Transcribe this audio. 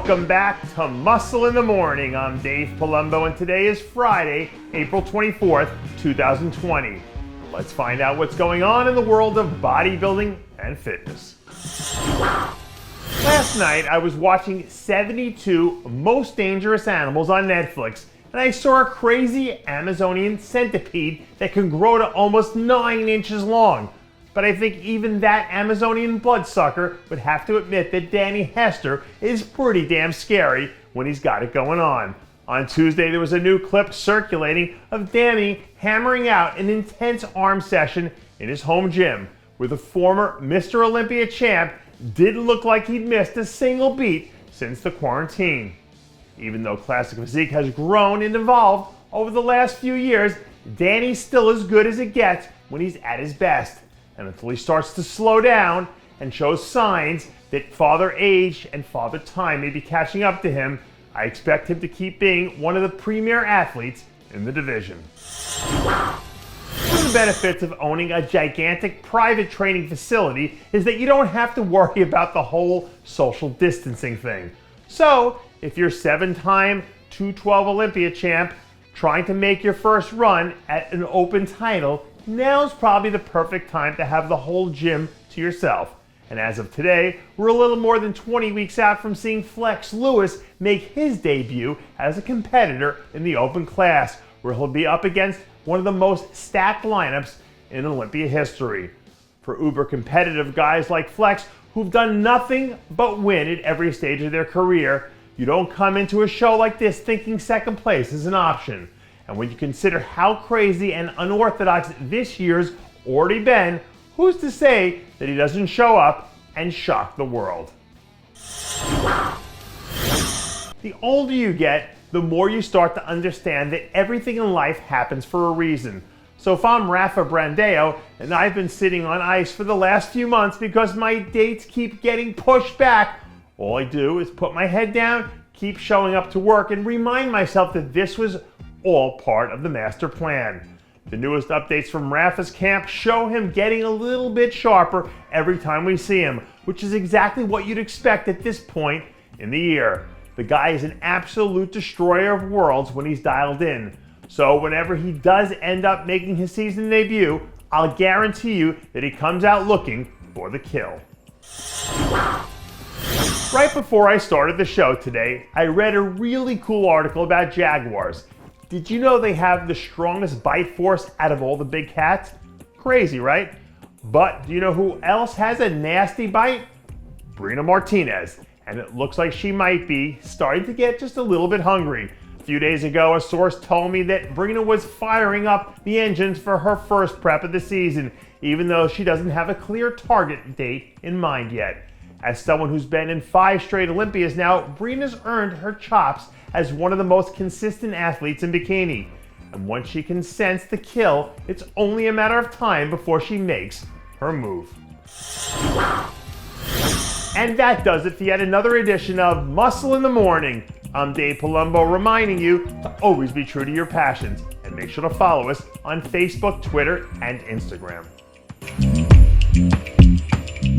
Welcome back to Muscle in the Morning. I'm Dave Palumbo, and today is Friday, April 24th, 2020. Let's find out what's going on in the world of bodybuilding and fitness. Last night, I was watching 72 Most Dangerous Animals on Netflix, and I saw a crazy Amazonian centipede that can grow to almost 9 inches long. But I think even that Amazonian bloodsucker would have to admit that Dani Hester is pretty damn scary when he's got it going on. On Tuesday, there was a new clip circulating of Dani hammering out an intense arm session in his home gym, where the former Mr. Olympia champ didn't look like he'd missed a single beat since the quarantine. Even though classic physique has grown and evolved over the last few years, Dani's still as good as it gets when he's at his best. And until he starts to slow down and shows signs that father age and father time may be catching up to him, I expect him to keep being one of the premier athletes in the division. One of the benefits of owning a gigantic private training facility is that you don't have to worry about the whole social distancing thing. So, if you're 7-time 212 Olympia champ trying to make your first run at an open title, now's probably the perfect time to have the whole gym to yourself. And as of today, we're a little more than 20 weeks out from seeing Flex Lewis make his debut as a competitor in the open class, where he'll be up against one of the most stacked lineups in Olympia history. For uber competitive guys like Flex, who've done nothing but win at every stage of their career, you don't come into a show like this thinking second place is an option. And when you consider how crazy and unorthodox this year's already been, who's to say that he doesn't show up and shock the world? The older you get, the more you start to understand that everything in life happens for a reason. So if I'm Rafael Brandao and I've been sitting on ice for the last few months because my dates keep getting pushed back, all I do is put my head down, keep showing up to work, and remind myself that this was all part of the master plan. The newest updates from Rapha's camp show him getting a little bit sharper every time we see him, which is exactly what you'd expect at this point in the year. The guy is an absolute destroyer of worlds when he's dialed in. So whenever he does end up making his season debut, I'll guarantee you that he comes out looking for the kill. Right before I started the show today, I read a really cool article about jaguars. Did you know they have the strongest bite force out of all the big cats? Crazy, right? But do you know who else has a nasty bite? Breena Martinez. And it looks like she might be starting to get just a little bit hungry. A few days ago, a source told me that Brina was firing up the engines for her first prep of the season, even though she doesn't have a clear target date in mind yet. As someone who's been in 5 straight Olympias now, Brina's earned her chops as one of the most consistent athletes in bikini. And once she can sense the kill, it's only a matter of time before she makes her move. And that does it for yet another edition of Muscle in the Morning. I'm Dave Palumbo, reminding you to always be true to your passions, and make sure to follow us on Facebook, Twitter, and Instagram.